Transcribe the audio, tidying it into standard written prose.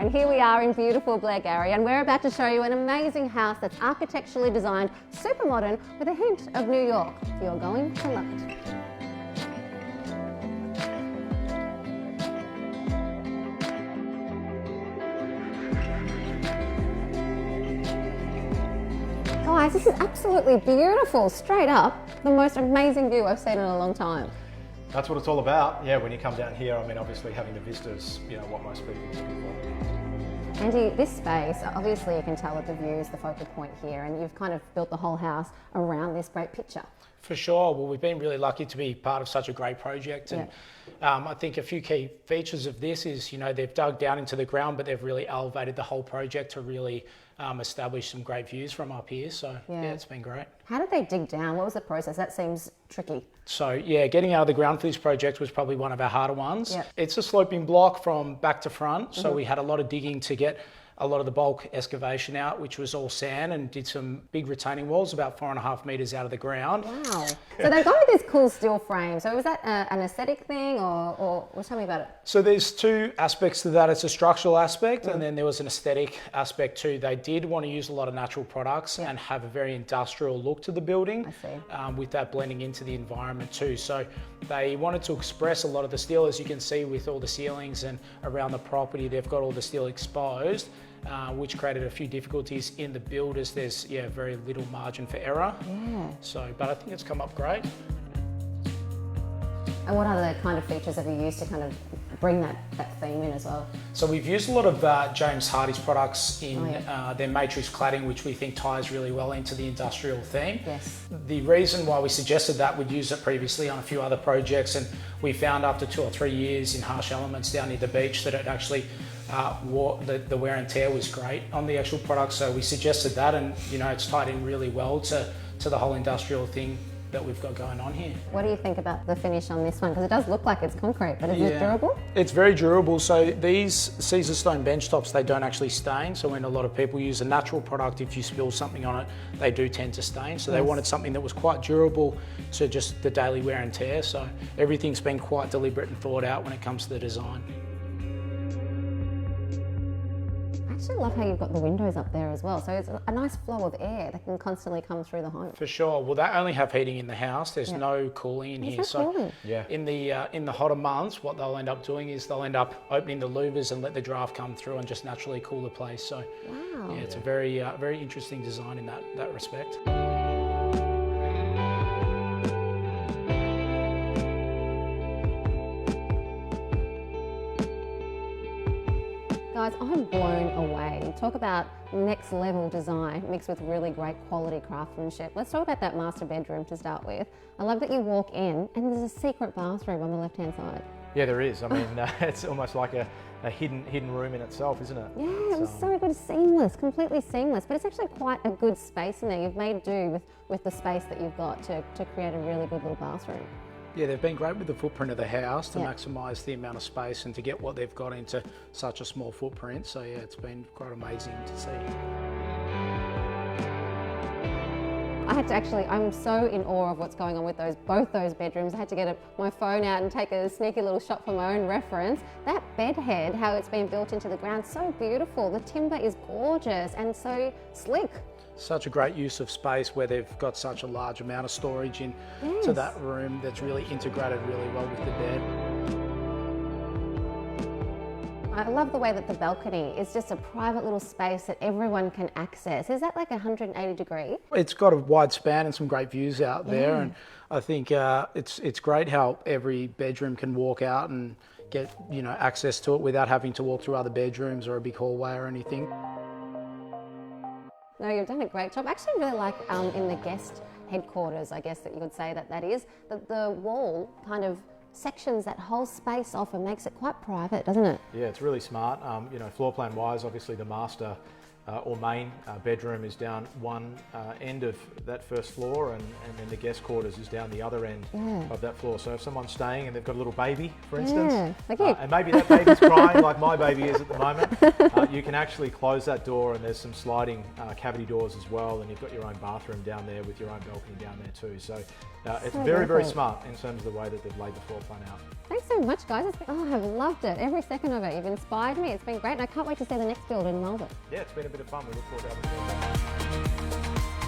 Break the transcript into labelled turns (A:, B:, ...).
A: And here we are in beautiful Blairgowrie, and we're about to show you an amazing house that's architecturally designed, super modern, with a hint of New York. You're going to love it. Guys, this is absolutely beautiful. Straight up, the most amazing view I've seen in a long time.
B: That's what it's all about. Yeah, when you come down here, I mean, obviously having the vistas, you know, what most people are looking for.
A: Andy, this space, obviously you can tell that the view is the focal point here, and you've kind of built the whole house around this great picture.
C: For sure. Well, we've been really lucky to be part of such a great project. And I think a few key features of this is, you know, they've dug down into the ground, but they've really elevated the whole project to really establish some great views from up here. So yeah, it's been great.
A: How did they dig down? What was the process? That seems tricky.
C: So yeah, getting out of the ground for this project was probably one of our harder ones. It's a sloping block from back to front. So we had a lot of digging to get a lot of the bulk excavation out, which was all sand, and did some big retaining walls about 4.5 meters out of the ground.
A: Wow. So they've got this cool steel frame. So was that an aesthetic thing or tell me about it?
C: So there's two aspects to that. It's a structural aspect and then there was an aesthetic aspect too. They did want to use a lot of natural products and have a very industrial look to the building.
A: I see.
C: With that blending into the environment too. So they wanted to express a lot of the steel, as you can see with all the ceilings and around the property, they've got all the steel exposed. Which created a few difficulties in the build as there's very little margin for error. So, but I think it's come up great.
A: And what other kind of features have you used to kind of bring that theme in as well?
C: So we've used a lot of James Hardie's products in their matrix cladding, which we think ties really well into the industrial theme.
A: Yes.
C: The reason why we suggested that, we'd used it previously on a few other projects, and we found after 2 or 3 years in harsh elements down near the beach that it actually the wear and tear was great on the actual product. So we suggested that, and you know, it's tied in really well to the whole industrial thing that we've got going on here.
A: What do you think about the finish on this one? Because it does look like it's concrete, but is it durable?
C: It's very durable. So these Caesar stone bench tops, they don't actually stain. So when a lot of people use a natural product, if you spill something on it, they do tend to stain. So they wanted something that was quite durable to just the daily wear and tear. So everything's been quite deliberate and thought out when it comes to the design.
A: I actually love how you've got the windows up there as well. So it's a nice flow of air that can constantly come through the home.
C: For sure. Well, they only have heating in the house. There's no cooling in here. So in the hotter months, what they'll end up doing is they'll end up opening the louvers and let the draft come through and just naturally cool the place. So yeah, it's a very interesting design in that respect.
A: Guys, I'm blown away. Talk about next level design mixed with really great quality craftsmanship. Let's talk about that master bedroom to start with. I love that you walk in and there's a secret bathroom on the left-hand side.
B: Yeah, there is. I mean, it's almost like a hidden room in itself, isn't it?
A: Yeah, it was so good, seamless, completely seamless. But it's actually quite a good space in there. You've made do with the space that you've got to create a really good little bathroom.
C: Yeah, they've been great with the footprint of the house to maximise the amount of space and to get what they've got into such a small footprint. So yeah, it's been quite amazing to see.
A: I had to I'm so in awe of what's going on with both those bedrooms. I had to get my phone out and take a sneaky little shot for my own reference. That bed head, how it's been built into the ground, so beautiful. The timber is gorgeous and so slick.
C: Such a great use of space where they've got such a large amount of storage in to that room that's really integrated really well with the bed.
A: I love the way that the balcony is just a private little space that everyone can access. Is that like 180 degree?
C: It's got a wide span and some great views out there, and I think it's great how every bedroom can walk out and get access to it without having to walk through other bedrooms or a big hallway or anything.
A: No, you've done a great job. I actually really like in the guest headquarters, I guess that you could say that is, that the wall kind of sections that whole space off and makes it quite private, doesn't it?
B: Yeah, it's really smart. Floor plan wise, obviously the master or main bedroom is down one end of that first floor, and then the guest quarters is down the other end of that floor. So if someone's staying and they've got a little baby, for instance, and maybe that baby's crying like my baby is at the moment, you can actually close that door, and there's some sliding cavity doors as well, and you've got your own bathroom down there with your own balcony down there too. So it's very, very smart in terms of the way that they've laid the floor plan out.
A: Thanks so much, guys. I've loved it. Every second of it. You've inspired me. It's been great. And I can't wait to see the next build in Melbourne.
B: Yeah, it's been a bit of fun. We look forward to having you.